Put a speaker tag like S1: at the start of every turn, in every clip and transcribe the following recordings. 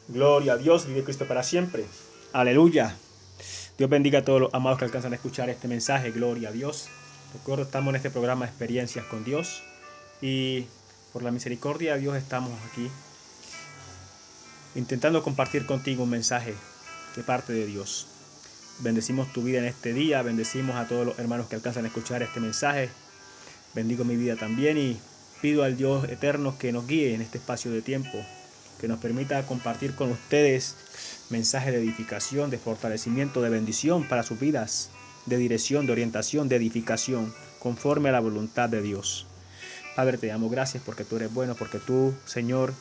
S1: Gloria a Dios, vive Cristo para siempre. Aleluya. Dios bendiga a todos los amados que alcanzan a escuchar este mensaje. Gloria a Dios. Recuerdo, estamos en este programa Experiencias con Dios. Y por la misericordia de Dios estamos aquí intentando compartir contigo un mensaje de parte de Dios. Bendecimos tu vida en este día. Bendecimos a todos los hermanos que alcanzan a escuchar este mensaje. Bendigo mi vida también y pido al Dios eterno que nos guíe en este espacio de tiempo, que nos permita compartir con ustedes mensajes de edificación, de fortalecimiento, de bendición para sus vidas, de dirección, de orientación, de edificación, conforme a la voluntad de Dios. Padre, te damos gracias porque tú eres bueno, porque tú, Señor,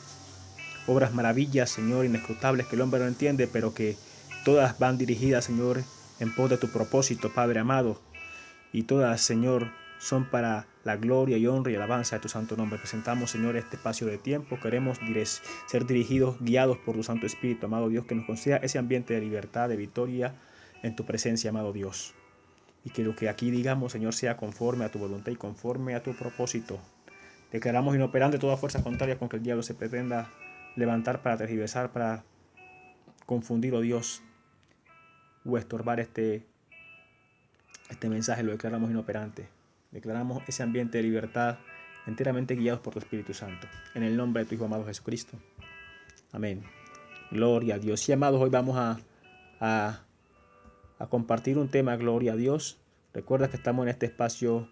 S1: obras maravillas, Señor, inescrutables que el hombre no entiende, pero que todas van dirigidas, Señor, en pos de tu propósito, Padre amado, y todas, Señor, son para la gloria y honra y alabanza de tu santo nombre. Presentamos, Señor, este espacio de tiempo. Queremos ser dirigidos, guiados por tu Santo Espíritu, amado Dios, que nos conceda ese ambiente de libertad, de victoria en tu presencia, amado Dios. Y que lo que aquí digamos, Señor, sea conforme a tu voluntad y conforme a tu propósito. Declaramos inoperante toda fuerza contraria con que el diablo se pretenda levantar para tergiversar, para confundir, oh Dios, o estorbar este mensaje. Lo declaramos inoperante. Declaramos ese ambiente de libertad enteramente guiados por tu Espíritu Santo. En el nombre de tu Hijo amado Jesucristo. Amén. Gloria a Dios. Y amados, hoy vamos a compartir un tema, gloria a Dios. Recuerda que estamos en este espacio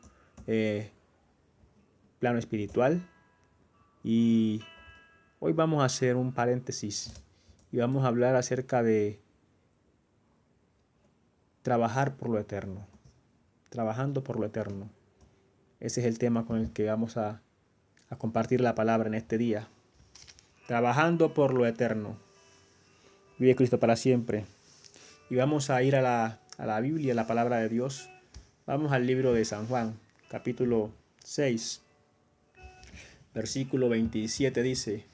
S1: plano espiritual. Y hoy vamos a hacer un paréntesis. Y vamos a hablar acerca de trabajar por lo eterno. Trabajando por lo eterno. Ese es el tema con el que vamos a compartir la palabra en este día. Trabajando por lo eterno. Vive Cristo para siempre. Y vamos a ir a la Biblia, la palabra de Dios. Vamos al libro de San Juan, capítulo 6, versículo 27 dice: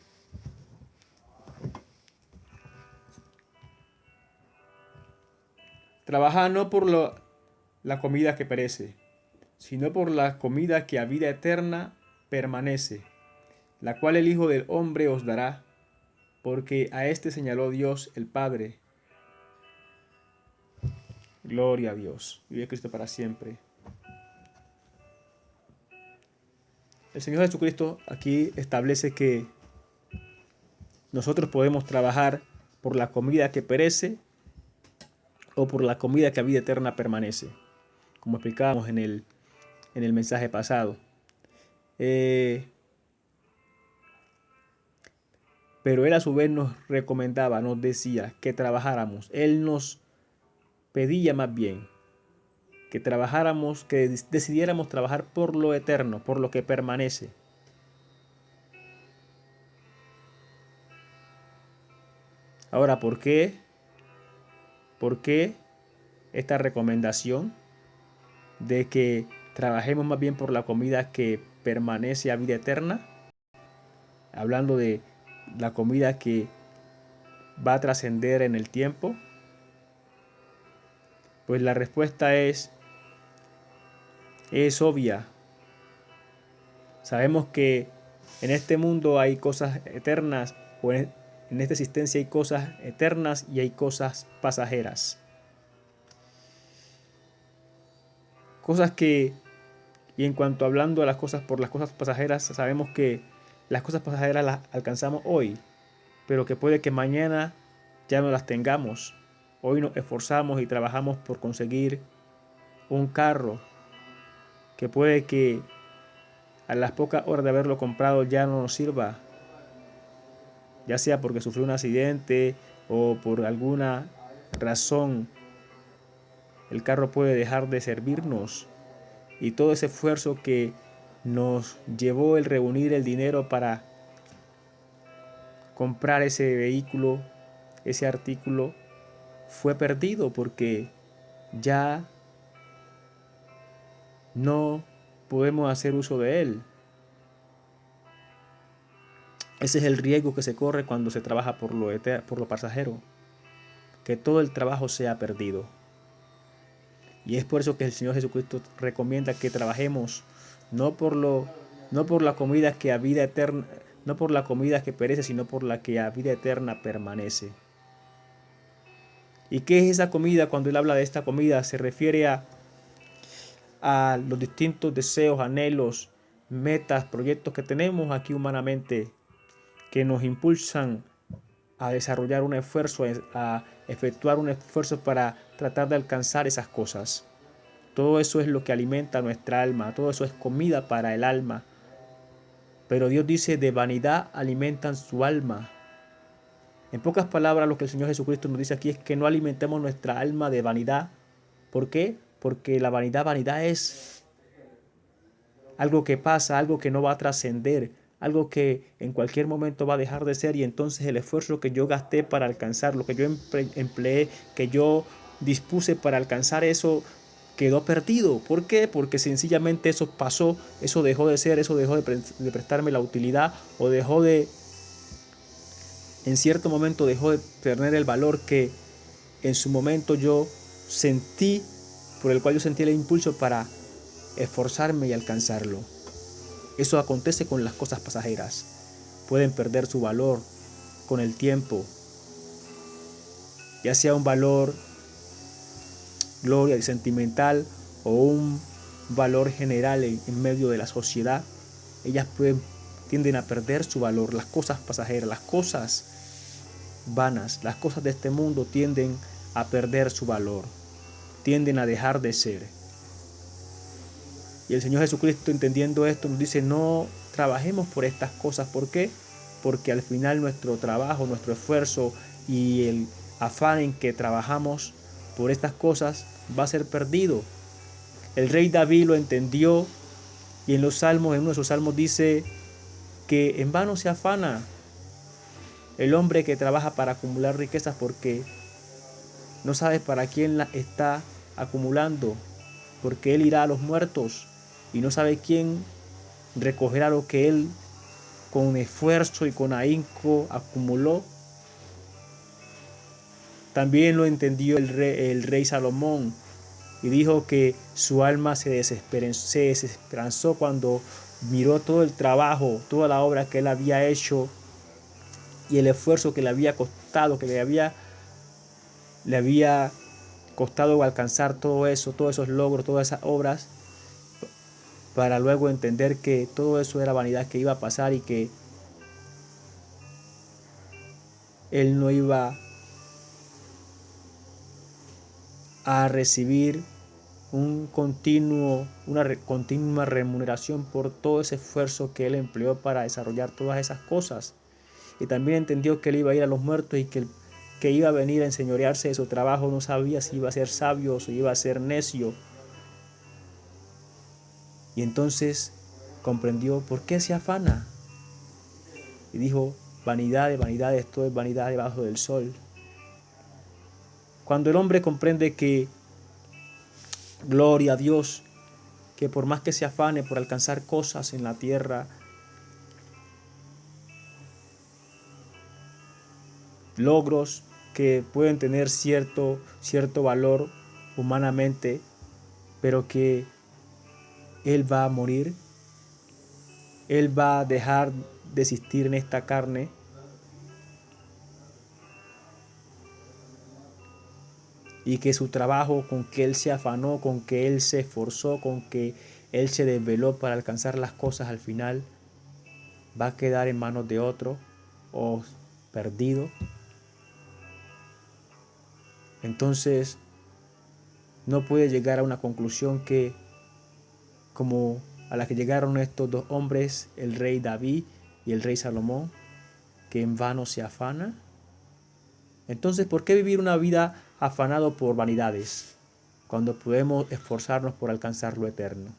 S1: Trabajad no por la comida que perece, sino por la comida que a vida eterna permanece, la cual el Hijo del Hombre os dará, porque a éste señaló Dios el Padre. Gloria a Dios. Vive Cristo para siempre. El Señor Jesucristo aquí establece que nosotros podemos trabajar por la comida que perece o por la comida que a vida eterna permanece, como explicábamos en el mensaje pasado. Pero Él a su vez nos recomendaba, nos decía que trabajáramos. Él nos pedía más bien que trabajáramos, que decidiéramos trabajar por lo eterno, por lo que permanece. Ahora, ¿por qué? ¿Por qué esta recomendación de que trabajemos más bien por la comida que permanece a vida eterna? Hablando de la comida que va a trascender en el tiempo. Pues la respuesta es obvia. Sabemos que en este mundo hay cosas eternas, o en esta existencia hay cosas eternas y hay cosas pasajeras. Cosas que, y en cuanto hablando de las cosas por las cosas pasajeras, sabemos que las cosas pasajeras las alcanzamos hoy, pero que puede que mañana ya no las tengamos. Hoy nos esforzamos y trabajamos por conseguir un carro que puede que a las pocas horas de haberlo comprado ya no nos sirva, ya sea porque sufrió un accidente o por alguna razón el carro puede dejar de servirnos, y todo ese esfuerzo que nos llevó el reunir el dinero para comprar ese vehículo, ese artículo, fue perdido porque ya no podemos hacer uso de él. Ese es el riesgo que se corre cuando se trabaja por lo pasajero, que todo el trabajo sea perdido. Y es por eso que el Señor Jesucristo recomienda que trabajemos no por la comida que a vida eterna, no por la comida que perece, sino por la que a vida eterna permanece. ¿Y qué es esa comida? Cuando él habla de esta comida, se refiere a los distintos deseos, anhelos, metas, proyectos que tenemos aquí humanamente, que nos impulsan a desarrollar un esfuerzo, a efectuar un esfuerzo para tratar de alcanzar esas cosas. Todo eso es lo que alimenta nuestra alma, todo eso es comida para el alma. Pero Dios dice, de vanidad alimentan su alma. En pocas palabras, lo que el Señor Jesucristo nos dice aquí es que no alimentemos nuestra alma de vanidad. ¿Por qué? Porque la vanidad es algo que pasa, algo que no va a trascender, algo que en cualquier momento va a dejar de ser, y entonces el esfuerzo que yo gasté para alcanzar, lo que yo empleé, que yo dispuse para alcanzar eso, quedó perdido. ¿Por qué? Porque sencillamente eso pasó, eso dejó de ser, eso dejó de prestarme la utilidad, o en cierto momento dejó de tener el valor que en su momento yo sentí, por el cual yo sentí el impulso para esforzarme y alcanzarlo. Eso acontece con las cosas pasajeras. Pueden perder su valor con el tiempo, ya sea un valor gloria y sentimental o un valor general en medio de la sociedad. Ellas tienden a perder su valor. Las cosas pasajeras, las cosas vanas, las cosas de este mundo tienden a perder su valor, tienden a dejar de ser. Y el Señor Jesucristo, entendiendo esto, nos dice, no trabajemos por estas cosas. ¿Por qué? Porque al final nuestro trabajo, nuestro esfuerzo y el afán en que trabajamos por estas cosas va a ser perdido. El rey David lo entendió, y en los salmos, en uno de sus salmos dice que en vano se afana el hombre que trabaja para acumular riquezas, porque no sabe para quién la está acumulando, porque él irá a los muertos y no sabe quién recogerá lo que él con esfuerzo y con ahínco acumuló. También lo entendió el rey Salomón, y dijo que su alma se desesperanzó cuando miró todo el trabajo, toda la obra que él había hecho y el esfuerzo que le había costado, que le había costado alcanzar todo eso, todos esos logros, todas esas obras, para luego entender que todo eso era vanidad, que iba a pasar y que él no iba a recibir una continua remuneración por todo ese esfuerzo que él empleó para desarrollar todas esas cosas. Y también entendió que él iba a ir a los muertos y que iba a venir a enseñorearse de su trabajo. No sabía si iba a ser sabio o si iba a ser necio. Y entonces comprendió por qué se afana. Y dijo, vanidad de vanidades, todo es vanidad debajo del sol. Cuando el hombre comprende que, gloria a Dios, que por más que se afane por alcanzar cosas en la tierra, logros que pueden tener cierto valor humanamente, pero que él va a morir, él va a dejar de existir en esta carne, y que su trabajo, con que él se afanó, con que él se esforzó, con que él se desveló para alcanzar las cosas, al final va a quedar en manos de otro o perdido. Entonces no puede llegar a una conclusión que, como a la que llegaron estos dos hombres, el rey David y el rey Salomón, que en vano se afana. Entonces, ¿por qué vivir una vida afanado por vanidades cuando podemos esforzarnos por alcanzar lo eterno?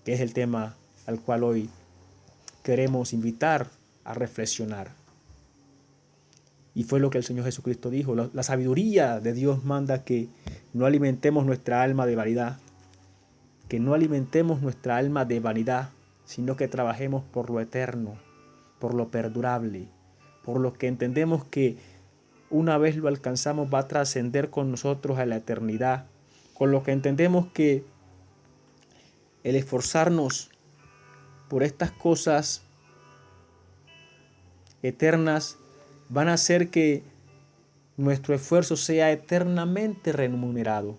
S1: Que es el tema al cual hoy queremos invitar a reflexionar. Y fue lo que el Señor Jesucristo dijo. La sabiduría de Dios manda que no alimentemos nuestra alma de vanidad, que no alimentemos nuestra alma de vanidad, sino que trabajemos por lo eterno, por lo perdurable, por lo que entendemos que una vez lo alcanzamos va a trascender con nosotros a la eternidad, con lo que entendemos que el esforzarnos por estas cosas eternas van a hacer que nuestro esfuerzo sea eternamente remunerado.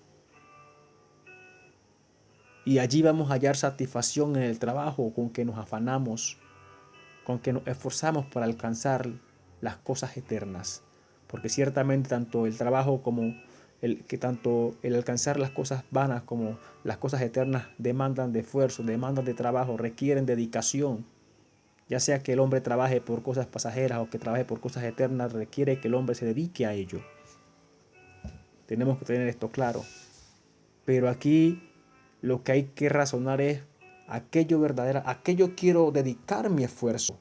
S1: Y allí vamos a hallar satisfacción en el trabajo con que nos afanamos, con que nos esforzamos para alcanzar las cosas eternas. Porque ciertamente tanto el trabajo como tanto el alcanzar las cosas vanas como las cosas eternas demandan de esfuerzo, demandan de trabajo, requieren dedicación. Ya sea que el hombre trabaje por cosas pasajeras o que trabaje por cosas eternas, requiere que el hombre se dedique a ello. Tenemos que tener esto claro. Pero aquí lo que hay que razonar es aquello verdadero, aquello quiero dedicar mi esfuerzo.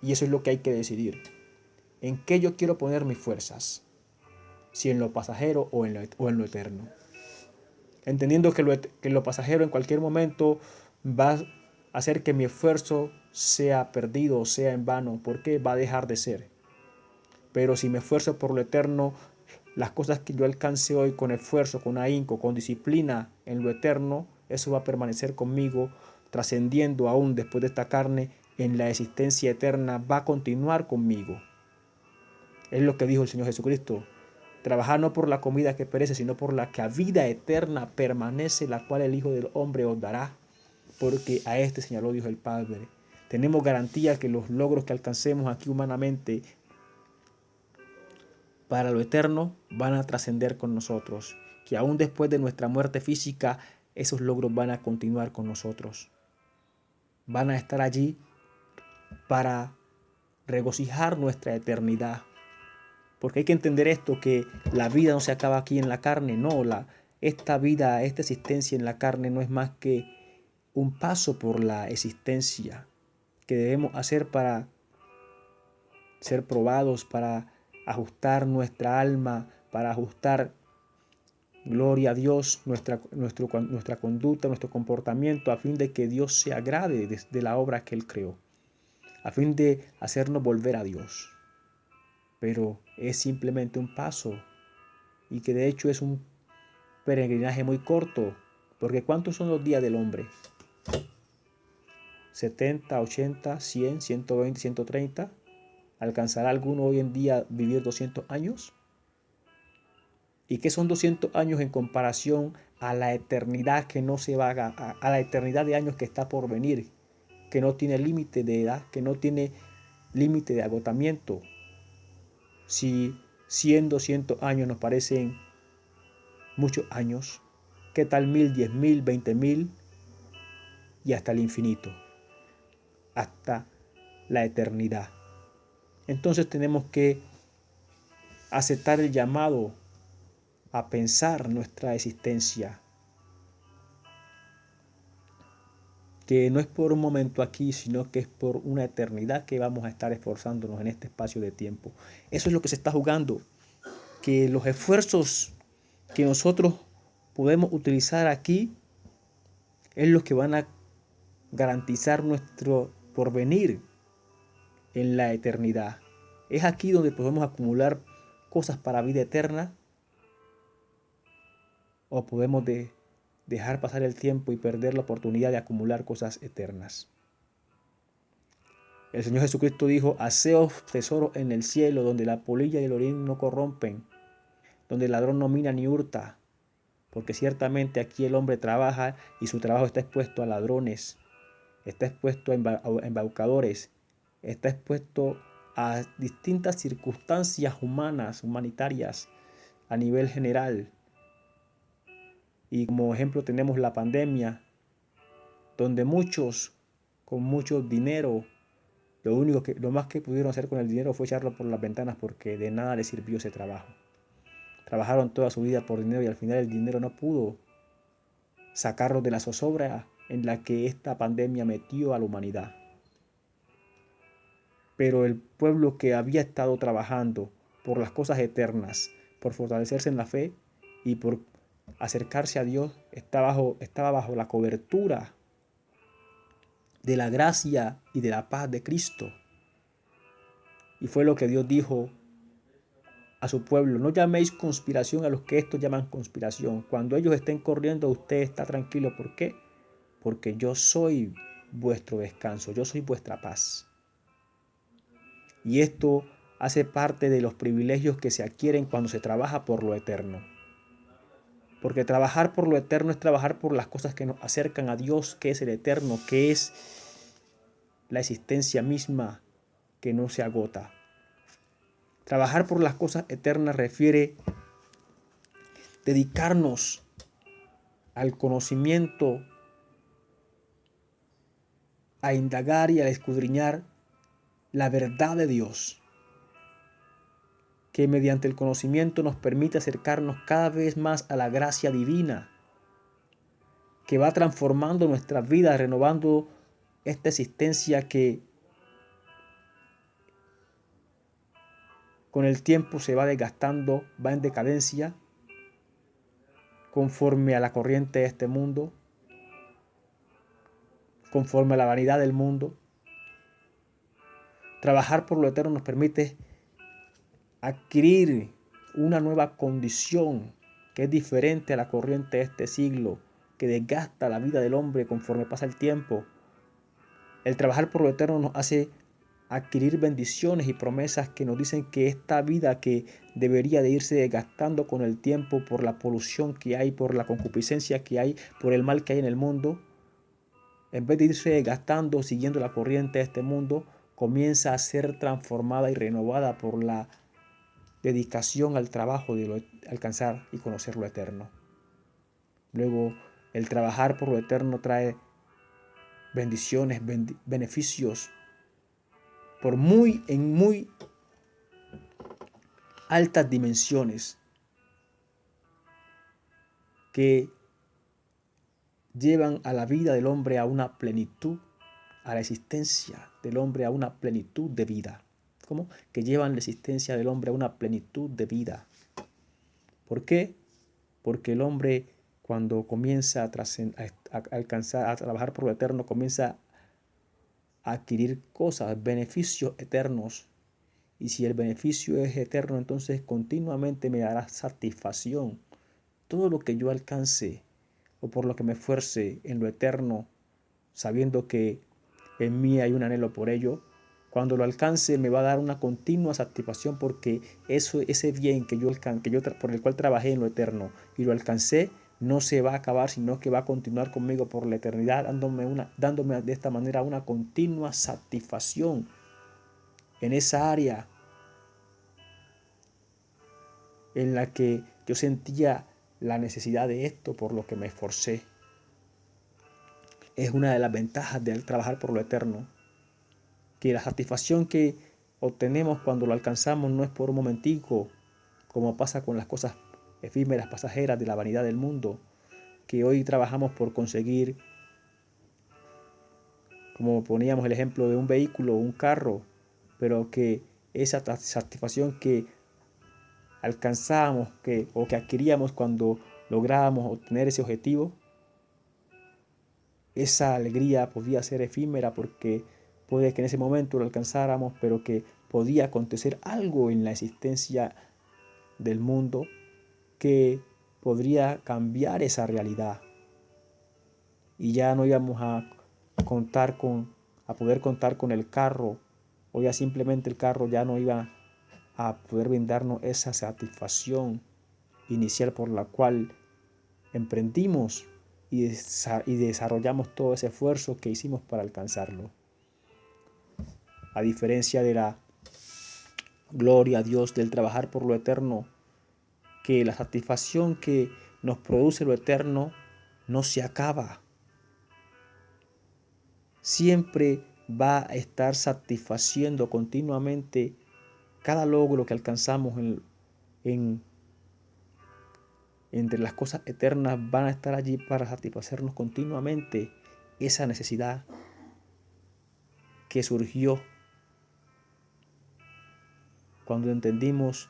S1: Y eso es lo que hay que decidir. ¿En qué yo quiero poner mis fuerzas? Si en lo pasajero o en lo eterno. Entendiendo que lo pasajero en cualquier momento va a hacer que mi esfuerzo sea perdido o sea en vano. ¿Por qué? Va a dejar de ser. Pero si me esfuerzo por lo eterno, las cosas que yo alcance hoy con esfuerzo, con ahínco, con disciplina en lo eterno, eso va a permanecer conmigo, trascendiendo aún después de esta carne, en la existencia eterna, va a continuar conmigo. Es lo que dijo el Señor Jesucristo. Trabajar no por la comida que perece, sino por la que a vida eterna permanece, la cual el Hijo del Hombre os dará, porque a este señaló Dios el Padre. Tenemos garantía que los logros que alcancemos aquí humanamente para lo eterno van a trascender con nosotros, que aún después de nuestra muerte física, esos logros van a continuar con nosotros. Van a estar allí para regocijar nuestra eternidad. Porque hay que entender esto, que la vida no se acaba aquí en la carne, no, esta vida, esta existencia en la carne no es más que un paso por la existencia que debemos hacer para ser probados, para ajustar nuestra alma, para ajustar, gloria a Dios, nuestra conducta, nuestro comportamiento, a fin de que Dios se agrade de la obra que Él creó, a fin de hacernos volver a Dios. Pero es simplemente un paso y que de hecho es un peregrinaje muy corto, porque ¿cuántos son los días del hombre? 70, 80, 100, 120, 130. ¿Alcanzará alguno hoy en día vivir 200 años? ¿Y qué son 200 años en comparación a la eternidad que no se va a la eternidad de años que está por venir, que no tiene límite de edad, que no tiene límite de agotamiento? Si 100, 200 años nos parecen muchos años, ¿qué tal 1000, 10.000, 20.000 y hasta el infinito, hasta la eternidad? Entonces tenemos que aceptar el llamado a pensar nuestra existencia, que no es por un momento aquí, sino que es por una eternidad que vamos a estar esforzándonos en este espacio de tiempo. Eso es lo que se está jugando, que los esfuerzos que nosotros podemos utilizar aquí es lo que van a garantizar nuestro porvenir en la eternidad. Es aquí donde podemos acumular cosas para vida eterna, o podemos dejar pasar el tiempo y perder la oportunidad de acumular cosas eternas. El Señor Jesucristo dijo: haceos tesoros en el cielo, donde la polilla y el orín no corrompen, donde el ladrón no mina ni hurta, porque ciertamente aquí el hombre trabaja y su trabajo está expuesto a ladrones, está expuesto a embaucadores, está expuesto a distintas circunstancias humanas, humanitarias, a nivel general. Y como ejemplo tenemos la pandemia, donde muchos con mucho dinero, lo más que pudieron hacer con el dinero fue echarlo por las ventanas, porque de nada les sirvió ese trabajo. Trabajaron toda su vida por dinero y al final el dinero no pudo sacarlos de la zozobra en la que esta pandemia metió a la humanidad. Pero el pueblo que había estado trabajando por las cosas eternas, por fortalecerse en la fe y por acercarse a Dios, estaba bajo la cobertura de la gracia y de la paz de Cristo. Y fue lo que Dios dijo a su pueblo: no llaméis conspiración a los que estos llaman conspiración. Cuando ellos estén corriendo, usted está tranquilo. ¿Por qué? Porque yo soy vuestro descanso, yo soy vuestra paz. Y esto hace parte de los privilegios que se adquieren cuando se trabaja por lo eterno. Porque trabajar por lo eterno es trabajar por las cosas que nos acercan a Dios, que es el eterno, que es la existencia misma que no se agota. Trabajar por las cosas eternas refiere dedicarnos al conocimiento, a indagar y a escudriñar la verdad de Dios, que mediante el conocimiento nos permite acercarnos cada vez más a la gracia divina, que va transformando nuestras vidas, renovando esta existencia que con el tiempo se va desgastando, va en decadencia, conforme a la corriente de este mundo, conforme a la vanidad del mundo. Trabajar por lo eterno nos permite adquirir una nueva condición que es diferente a la corriente de este siglo, que desgasta la vida del hombre conforme pasa el tiempo. El trabajar por lo eterno nos hace adquirir bendiciones y promesas que nos dicen que esta vida que debería de irse desgastando con el tiempo por la polución que hay, por la concupiscencia que hay, por el mal que hay en el mundo, en vez de irse desgastando siguiendo la corriente de este mundo, comienza a ser transformada y renovada por la dedicación al trabajo de alcanzar y conocer lo eterno. Luego, el trabajar por lo eterno trae bendiciones, beneficios en muy altas dimensiones que llevan a la vida del hombre a una plenitud, a la existencia del hombre a una plenitud de vida. ¿Cómo? Que llevan la existencia del hombre a una plenitud de vida. ¿Por qué? Porque el hombre, cuando comienza a alcanzar, a trabajar por lo eterno, comienza a adquirir cosas, beneficios eternos. Y si el beneficio es eterno, entonces continuamente me dará satisfacción. Todo lo que yo alcance o por lo que me esfuerce en lo eterno, sabiendo que en mí hay un anhelo por ello, cuando lo alcance me va a dar una continua satisfacción porque ese bien que yo por el cual trabajé en lo eterno y lo alcancé, no se va a acabar, sino que va a continuar conmigo por la eternidad, dándome de esta manera una continua satisfacción en esa área en la que yo sentía la necesidad de esto por lo que me esforcé. Es una de las ventajas de trabajar por lo eterno, que la satisfacción que obtenemos cuando lo alcanzamos no es por un momentico, como pasa con las cosas efímeras, pasajeras de la vanidad del mundo, que hoy trabajamos por conseguir, como poníamos el ejemplo de un vehículo o un carro, pero que esa satisfacción que alcanzábamos o que adquiríamos cuando lográbamos obtener ese objetivo, esa alegría podía ser efímera porque puede que en ese momento lo alcanzáramos, pero que podía acontecer algo en la existencia del mundo que podría cambiar esa realidad. Y ya no íbamos a poder contar con el carro, o ya simplemente el carro ya no iba a poder brindarnos esa satisfacción inicial por la cual emprendimos y desarrollamos todo ese esfuerzo que hicimos para alcanzarlo. A diferencia de la gloria a Dios del trabajar por lo eterno, que la satisfacción que nos produce lo eterno no se acaba. Siempre va a estar satisfaciendo continuamente cada logro que alcanzamos entre las cosas eternas, van a estar allí para satisfacernos continuamente esa necesidad que surgió cuando entendimos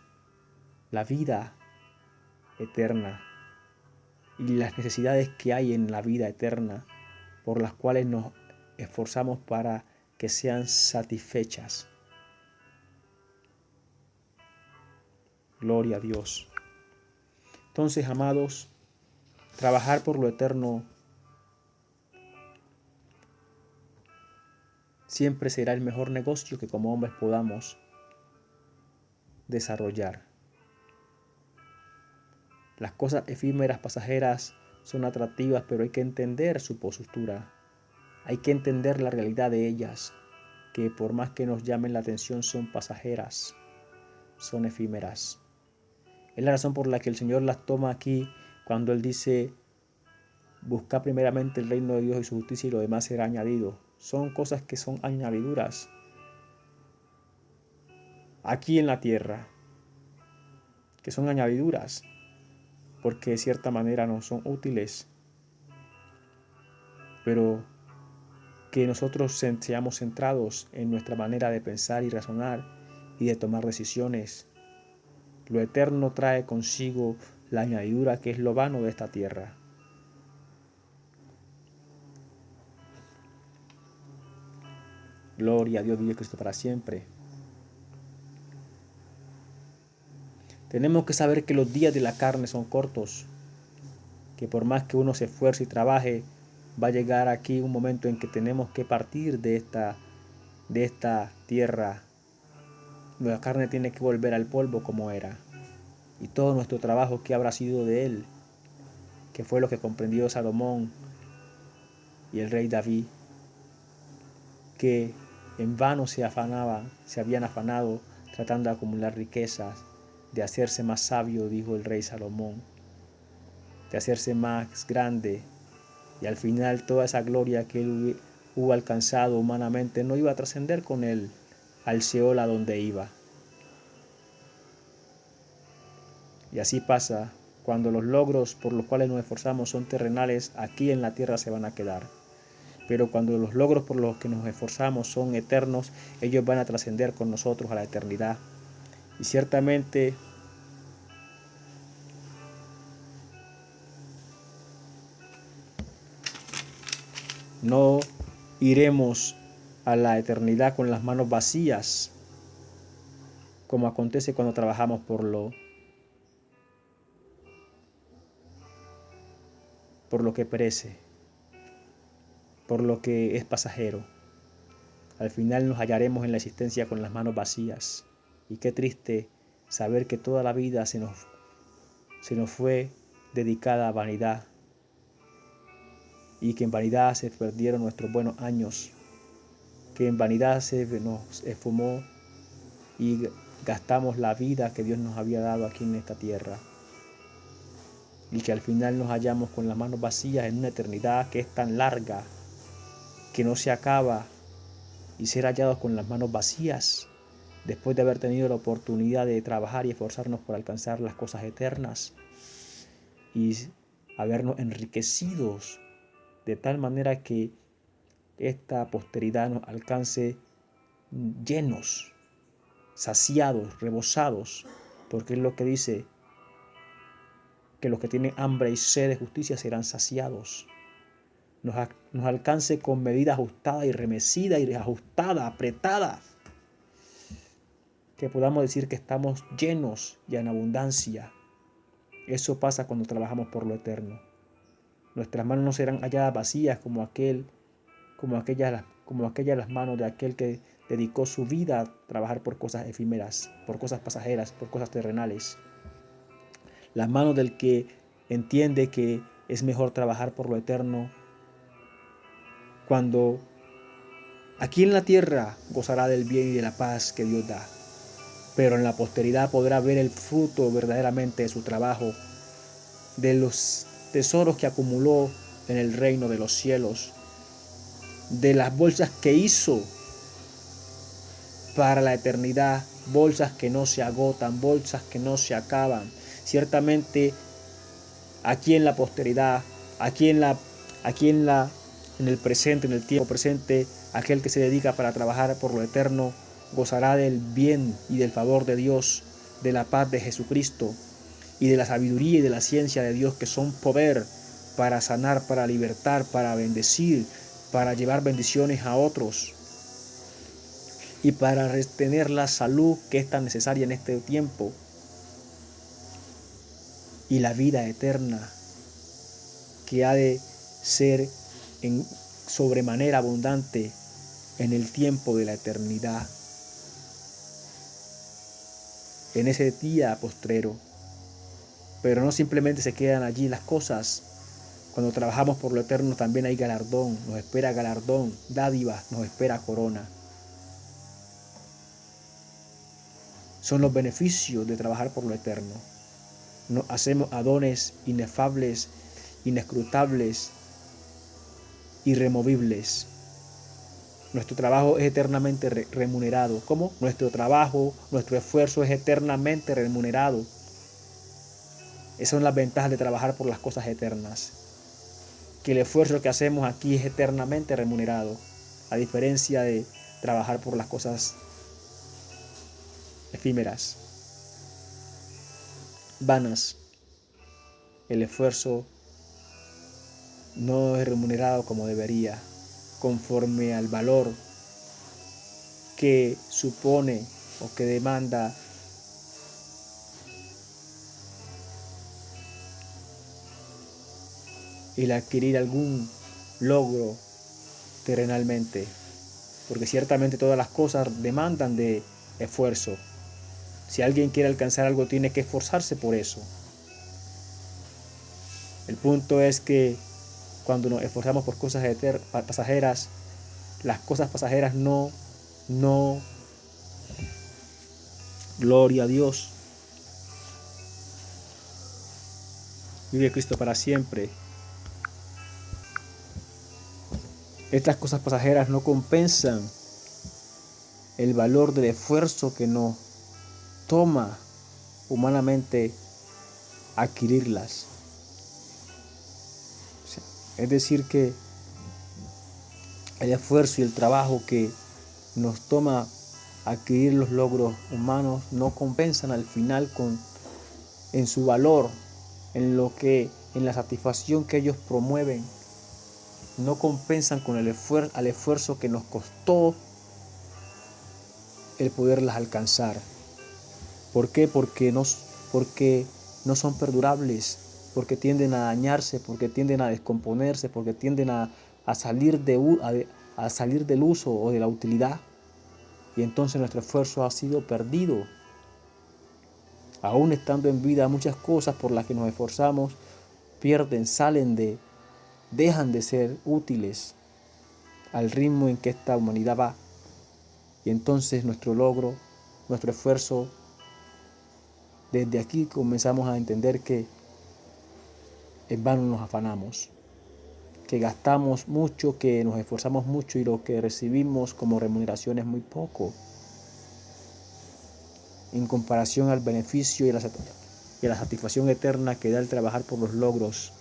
S1: la vida eterna y las necesidades que hay en la vida eterna por las cuales nos esforzamos para que sean satisfechas. Gloria a Dios. Entonces, amados, trabajar por lo eterno siempre será el mejor negocio que como hombres podamos desarrollar. Las cosas efímeras, pasajeras, son atractivas, pero hay que entender su postura. Hay que entender la realidad de ellas, que por más que nos llamen la atención son pasajeras, son efímeras. Es la razón por la que el Señor las toma aquí cuando Él dice: busca primeramente el reino de Dios y su justicia y lo demás será añadido. Son cosas que son añadiduras aquí en la tierra, que son añadiduras, porque de cierta manera no son útiles, pero que nosotros seamos centrados en nuestra manera de pensar y razonar y de tomar decisiones. Lo eterno trae consigo la añadidura que es lo vano de esta tierra. Gloria a Dios, vive Cristo para siempre. Tenemos que saber que los días de la carne son cortos, que por más que uno se esfuerce y trabaje, va a llegar aquí un momento en que tenemos que partir de esta tierra. La carne tiene que volver al polvo como era. Y todo nuestro trabajo, ¿qué habrá sido de él? Que fue lo que comprendió Salomón y el rey David, que en vano se habían afanado tratando de acumular riquezas, de hacerse más sabio, dijo el rey Salomón, de hacerse más grande, y al final toda esa gloria que él hubo alcanzado humanamente no iba a trascender con él al Seol a donde iba. Y así pasa cuando los logros por los cuales nos esforzamos son terrenales, aquí en la tierra se van a quedar. Pero cuando los logros por los que nos esforzamos son eternos, ellos van a trascender con nosotros a la eternidad. Y ciertamente no iremos a la eternidad con las manos vacías, como acontece cuando trabajamos por lo que perece, por lo que es pasajero. Al final nos hallaremos en la existencia con las manos vacías. Y qué triste saber que toda la vida se nos fue dedicada a vanidad, y que en vanidad se perdieron nuestros buenos años, que en vanidad se nos esfumó y gastamos la vida que Dios nos había dado aquí en esta tierra, y que al final nos hallamos con las manos vacías en una eternidad que es tan larga, que no se acaba, y ser hallados con las manos vacías después de haber tenido la oportunidad de trabajar y esforzarnos por alcanzar las cosas eternas y habernos enriquecidos de tal manera que esta posteridad nos alcance llenos, saciados, rebosados, porque es lo que dice, que los que tienen hambre y sed de justicia serán saciados. Nos alcance con medida ajustada y remecida y ajustada, apretada, que podamos decir que estamos llenos y en abundancia. Eso pasa cuando trabajamos por lo eterno. Nuestras manos no serán halladas vacías como aquellas las manos de aquel que dedicó su vida a trabajar por cosas efímeras, por cosas pasajeras, por cosas terrenales. Las manos del que entiende que es mejor trabajar por lo eterno, cuando aquí en la tierra gozará del bien y de la paz que Dios da, pero en la posteridad podrá ver el fruto verdaderamente de su trabajo, de los tesoros que acumuló en el reino de los cielos, de las bolsas que hizo para la eternidad, bolsas que no se agotan, bolsas que no se acaban. Ciertamente aquí en la posteridad, en el presente, en el tiempo presente, aquel que se dedica para trabajar por lo eterno gozará del bien y del favor de Dios, de la paz de Jesucristo y de la sabiduría y de la ciencia de Dios, que son poder para sanar, para libertar, para bendecir, para llevar bendiciones a otros y para retener la salud que es tan necesaria en este tiempo, y la vida eterna que ha de ser en sobremanera abundante en el tiempo de la eternidad, en ese día postrero. Pero no simplemente se quedan allí las cosas. Cuando trabajamos por lo eterno también hay galardón, nos espera galardón, dádiva, nos espera corona. Son los beneficios de trabajar por lo eterno. Nos hacemos dones inefables, inescrutables, irremovibles. Nuestro trabajo es eternamente remunerado. ¿Cómo? Nuestro trabajo, nuestro esfuerzo es eternamente remunerado. Esas son las ventajas de trabajar por las cosas eternas. Que el esfuerzo que hacemos aquí es eternamente remunerado, a diferencia de trabajar por las cosas efímeras, vanas. El esfuerzo no es remunerado como debería, conforme al valor que supone o que demanda el adquirir algún logro terrenalmente, porque ciertamente todas las cosas demandan de esfuerzo. Si alguien quiere alcanzar algo, tiene que esforzarse por eso. El punto es que cuando nos esforzamos por cosas pasajeras, las cosas pasajeras no, gloria a Dios. Vive Cristo para siempre. Estas cosas pasajeras no compensan el valor del esfuerzo que nos toma humanamente adquirirlas. Es decir, que el esfuerzo y el trabajo que nos toma adquirir los logros humanos no compensan al final en su valor, en la satisfacción que ellos promueven. No compensan con al esfuerzo que nos costó el poderlas alcanzar. ¿Por qué? Porque no son perdurables, porque tienden a dañarse, porque tienden a descomponerse, porque tienden a salir del uso o de la utilidad. Y entonces nuestro esfuerzo ha sido perdido. Aún estando en vida, muchas cosas por las que nos esforzamos pierden, dejan de ser útiles al ritmo en que esta humanidad va. Y entonces nuestro logro, nuestro esfuerzo, desde aquí comenzamos a entender que en vano nos afanamos, que gastamos mucho, que nos esforzamos mucho y lo que recibimos como remuneración es muy poco en comparación al beneficio y a la satisfacción eterna que da el trabajar por los logros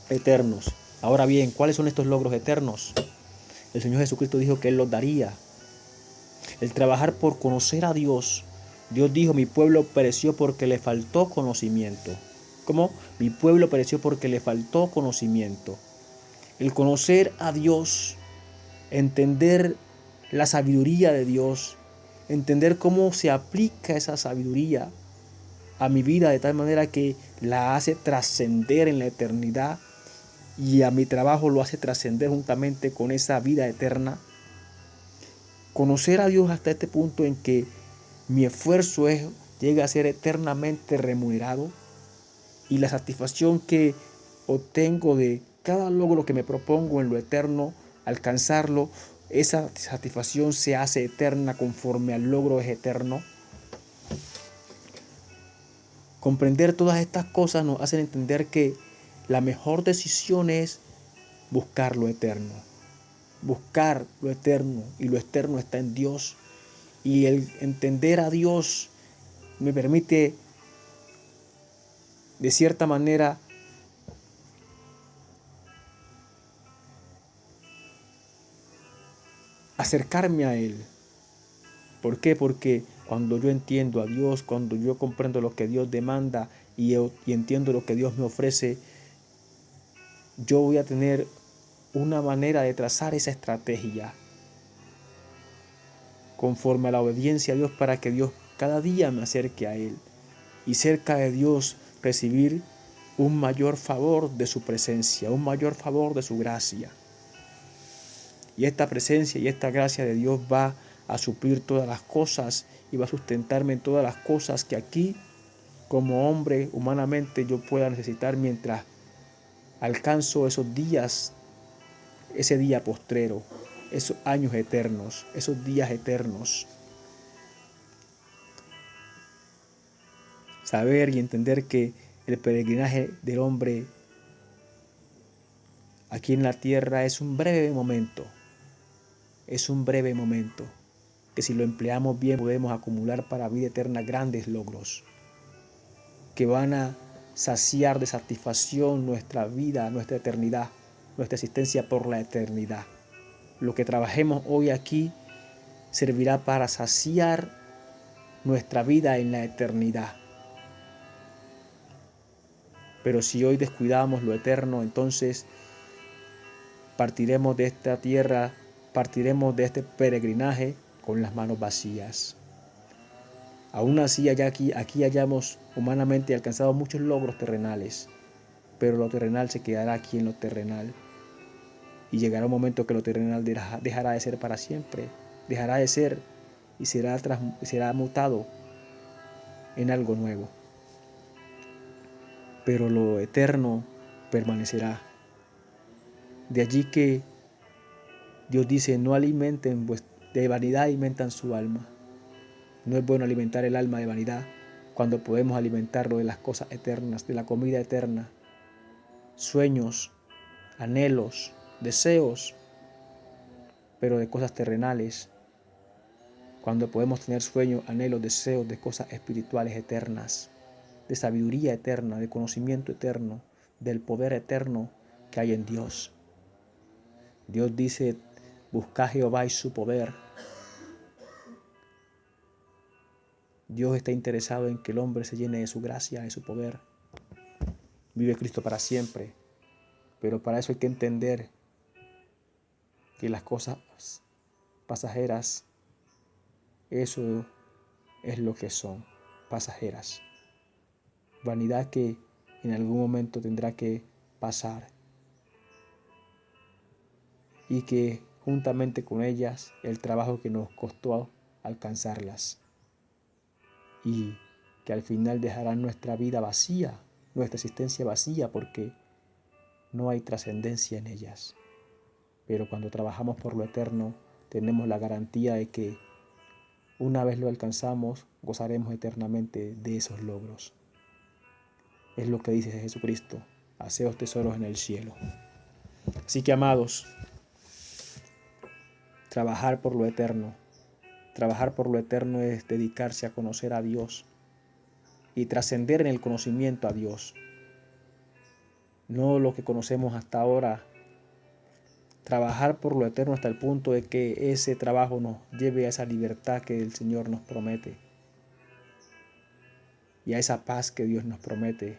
S1: eternos. Ahora bien, ¿cuáles son estos logros eternos? El Señor Jesucristo dijo que Él los daría. El trabajar por conocer a Dios. Dios dijo, mi pueblo pereció porque le faltó conocimiento. ¿Cómo? Mi pueblo pereció porque le faltó conocimiento. El conocer a Dios, entender la sabiduría de Dios, entender cómo se aplica esa sabiduría a mi vida de tal manera que la hace trascender en la eternidad y a mi trabajo lo hace trascender juntamente con esa vida eterna. Conocer a Dios hasta este punto en que mi esfuerzo llega a ser eternamente remunerado y la satisfacción que obtengo de cada logro que me propongo en lo eterno, alcanzarlo, esa satisfacción se hace eterna conforme al logro es eterno. Comprender todas estas cosas nos hacen entender que la mejor decisión es buscar lo eterno. Buscar lo eterno, y lo eterno está en Dios. Y el entender a Dios me permite, de cierta manera, acercarme a Él. ¿Por qué? Porque cuando yo entiendo a Dios, cuando yo comprendo lo que Dios demanda y entiendo lo que Dios me ofrece, yo voy a tener una manera de trazar esa estrategia conforme a la obediencia a Dios para que Dios cada día me acerque a Él y cerca de Dios recibir un mayor favor de su presencia, un mayor favor de su gracia. Y esta presencia y esta gracia de Dios va a suplir todas las cosas y va a sustentarme en todas las cosas que aquí, como hombre, humanamente, yo pueda necesitar mientras alcanzo esos días, ese día postrero, esos años eternos, esos días eternos. Saber y entender que el peregrinaje del hombre aquí en la tierra es un breve momento, que si lo empleamos bien podemos acumular para vida eterna grandes logros, que van a saciar de satisfacción nuestra vida, nuestra eternidad, nuestra existencia por la eternidad. Lo que trabajemos hoy aquí servirá para saciar nuestra vida en la eternidad. Pero si hoy descuidamos lo eterno, entonces partiremos de esta tierra, partiremos de este peregrinaje con las manos vacías. Aún así, aquí hayamos humanamente alcanzado muchos logros terrenales, pero lo terrenal se quedará aquí en lo terrenal. Y llegará un momento que lo terrenal dejará de ser para siempre, dejará de ser y será mutado en algo nuevo. Pero lo eterno permanecerá. De allí que Dios dice, no alimenten, de vanidad alimentan su alma. No es bueno alimentar el alma de vanidad cuando podemos alimentarlo de las cosas eternas, de la comida eterna. Sueños, anhelos, deseos, pero de cosas terrenales. Cuando podemos tener sueños, anhelos, deseos de cosas espirituales eternas, de sabiduría eterna, de conocimiento eterno, del poder eterno que hay en Dios. Dios dice, buscad a Jehová y su poder. Dios está interesado en que el hombre se llene de su gracia, de su poder. Vive Cristo para siempre, pero para eso hay que entender que las cosas pasajeras, eso es lo que son, pasajeras. Vanidad que en algún momento tendrá que pasar y que juntamente con ellas el trabajo que nos costó alcanzarlas y que al final dejarán nuestra vida vacía, nuestra existencia vacía porque no hay trascendencia en ellas. Pero cuando trabajamos por lo eterno tenemos la garantía de que una vez lo alcanzamos gozaremos eternamente de esos logros. Es lo que dice Jesucristo, haceos tesoros en el cielo. Así que, amados, trabajar por lo eterno. Trabajar por lo eterno es dedicarse a conocer a Dios y trascender en el conocimiento a Dios. No lo que conocemos hasta ahora. Trabajar por lo eterno hasta el punto de que ese trabajo nos lleve a esa libertad que el Señor nos promete y a esa paz que Dios nos promete.